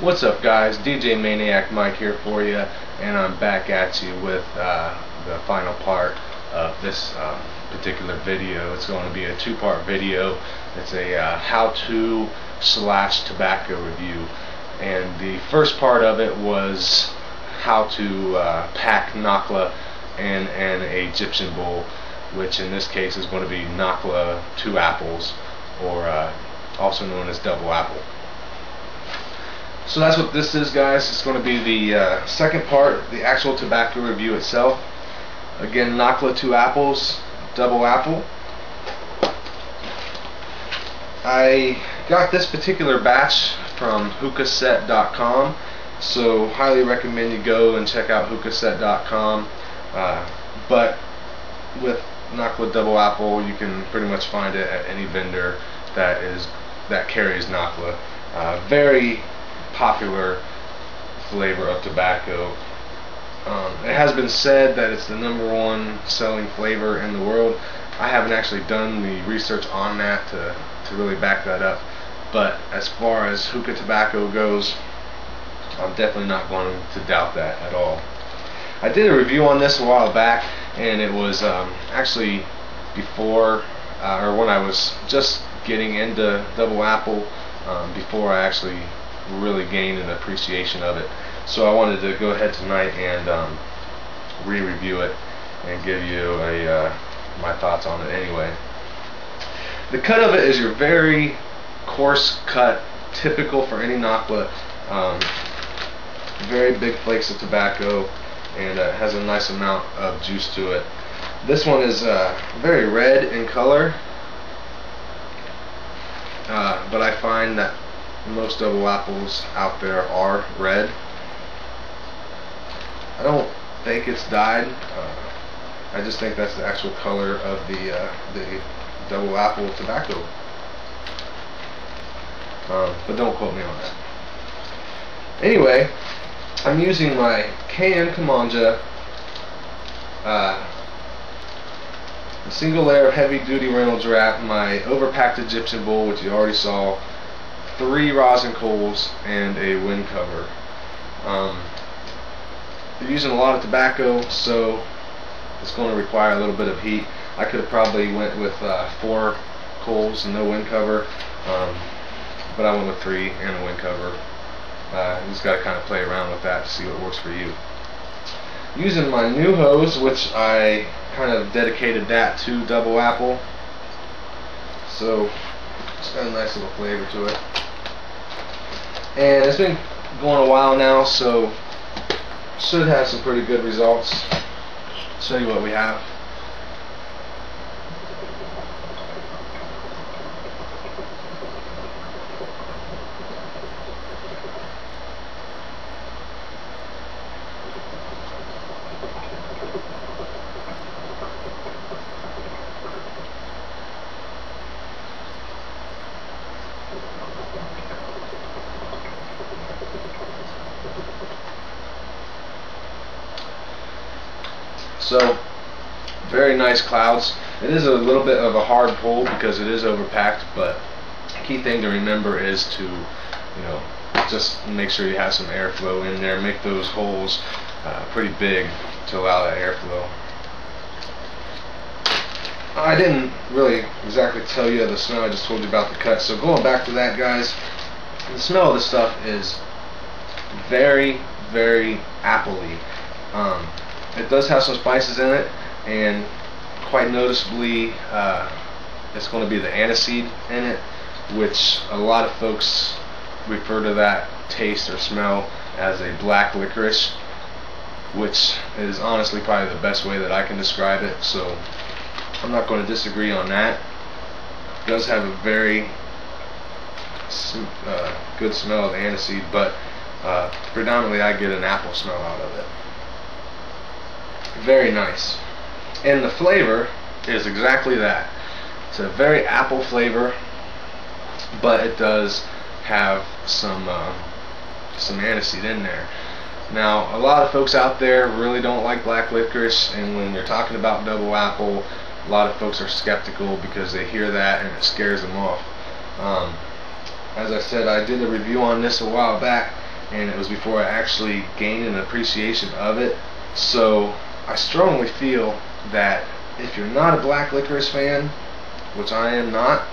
What's up, guys? DJ Maniac Mike here for you, and I'm back at you with the final part of this particular video. It's going to be a two-part video. It's a how-to / tobacco review, and the first part of it was how to pack Nakhla in an Egyptian bowl, which in this case is going to be Nakhla Two Apples, or also known as double apple. So that's what this is, guys. It's going to be the second part, the actual tobacco review itself. Again, Nakhla Two Apples, double apple. I got this particular batch from hookahset.com, so highly recommend you go and check out hookahset.com. But with Nakhla double apple, you can pretty much find it at any vendor that carries Nakhla. Very popular flavor of tobacco. It has been said that it's the #1 selling flavor in the world. I haven't actually done the research on that to really back that up, but as far as hookah tobacco goes, I'm definitely not going to doubt that at all. I did a review on this a while back, and it was actually before or when I was just getting into double apple, before I actually really gained an appreciation of it. So I wanted to go ahead tonight and re-review it and give you my thoughts on it anyway. The cut of it is your very coarse cut, typical for any Nakhla. Very big flakes of tobacco, and has a nice amount of juice to it. This one is very red in color, but I find that most double apples out there are red. I don't think it's dyed. I just think that's the actual color of the double apple tobacco. But don't quote me on that. Anyway, I'm using my canned Kamanja, a single layer of heavy duty Reynolds wrap, my overpacked Egyptian bowl, which you already saw, 3 rosin coals, and a wind cover. You're using a lot of tobacco, so it's going to require a little bit of heat. I could have probably went with 4 coals and no wind cover, but I went with 3 and a wind cover. You just got to kind of play around with that to see what works for you. Using my new hose, which I kind of dedicated that to double apple, so it's got a nice little flavor to it. And it's been going a while now, so should have some pretty good results. Show you what we have. So, very nice clouds. It is a little bit of a hard pull because it is overpacked, but the key thing to remember is to, just make sure you have some airflow in there. Make those holes pretty big to allow that airflow. I didn't really exactly tell you the smell, I just told you about the cut. So going back to that, guys, the smell of this stuff is very, very appley. It does have some spices in it, and quite noticeably it's going to be the aniseed in it, which a lot of folks refer to that taste or smell as a black licorice, which is honestly probably the best way that I can describe it, so I'm not going to disagree on that. It does have a very good smell of aniseed, but predominantly I get an apple smell out of it. Very nice. And the flavor is exactly that. It's a very apple flavor, but it does have some aniseed in there. Now, a lot of folks out there really don't like black licorice, and when you're talking about double apple, a lot of folks are skeptical because they hear that and it scares them off. As I said, I did a review on this a while back, and it was before I actually gained an appreciation of it. So I strongly feel that if you're not a black licorice fan, which I am not,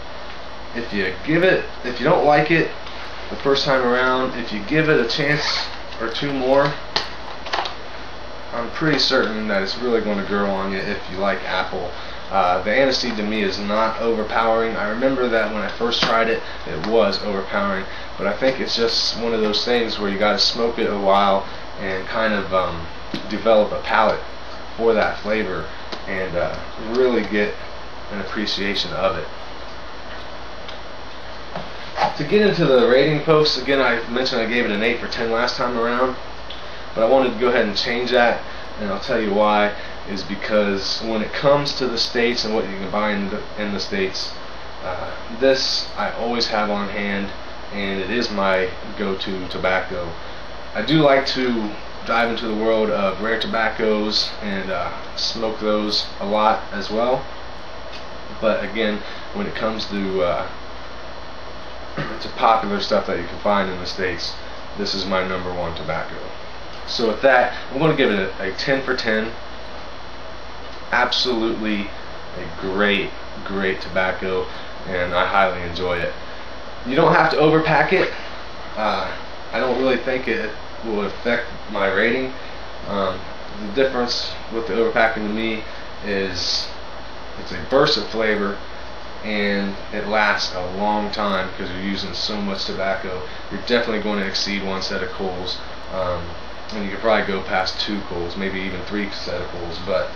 if you don't like it the first time around, if you give it a chance or two more, I'm pretty certain that it's really going to grow on you if you like apple. The aniseed to me is not overpowering. I remember that when I first tried it, it was overpowering, but I think it's just one of those things where you got to smoke it a while and kind of develop a palate for that flavor and really get an appreciation of it. To get into the rating, folks, again, I mentioned I gave it an 8 for 10 last time around, but I wanted to go ahead and change that, and I'll tell you why. Is because when it comes to the States and what you can buy in the States, this I always have on hand, and it is my go-to tobacco. I do like to dive into the world of rare tobaccos and smoke those a lot as well, but again, when it comes to popular stuff that you can find in the States, this is my #1 tobacco. So with that, I'm going to give it a 10 for 10. Absolutely a great tobacco, and I highly enjoy it. You don't have to overpack it. I don't really think it will affect my rating. The difference with the overpacking to me is it's a burst of flavor, and it lasts a long time because you're using so much tobacco. You're definitely going to exceed 1 set of coals, and you could probably go past 2 coals, maybe even 3 set of coals, but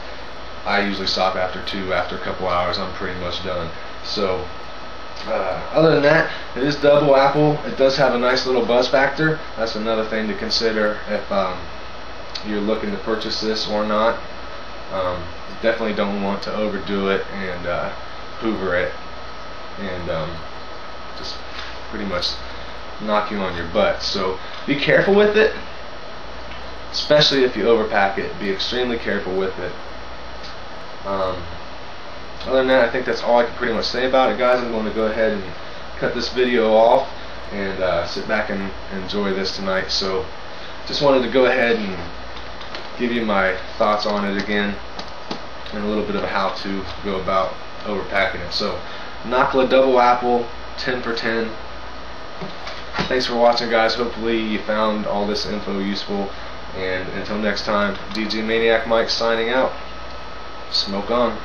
I usually stop after 2. After a couple hours, I'm pretty much done. So other than that, it is double apple. It does have a nice little buzz factor. That's another thing to consider if you're looking to purchase this or not. Definitely don't want to overdo it and hoover it and just pretty much knock you on your butt. So be careful with it, especially if you overpack it. Be extremely careful with it. Other than that, I think that's all I can pretty much say about it, guys. I'm going to go ahead and cut this video off and sit back and enjoy this tonight. So just wanted to go ahead and give you my thoughts on it again and a little bit of a how to go about overpacking it. So Nakhla Double Apple, 10 for 10. Thanks for watching, guys. Hopefully you found all this info useful, and until next time, DJ Maniac Mike signing out. Smoke on.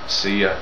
See ya.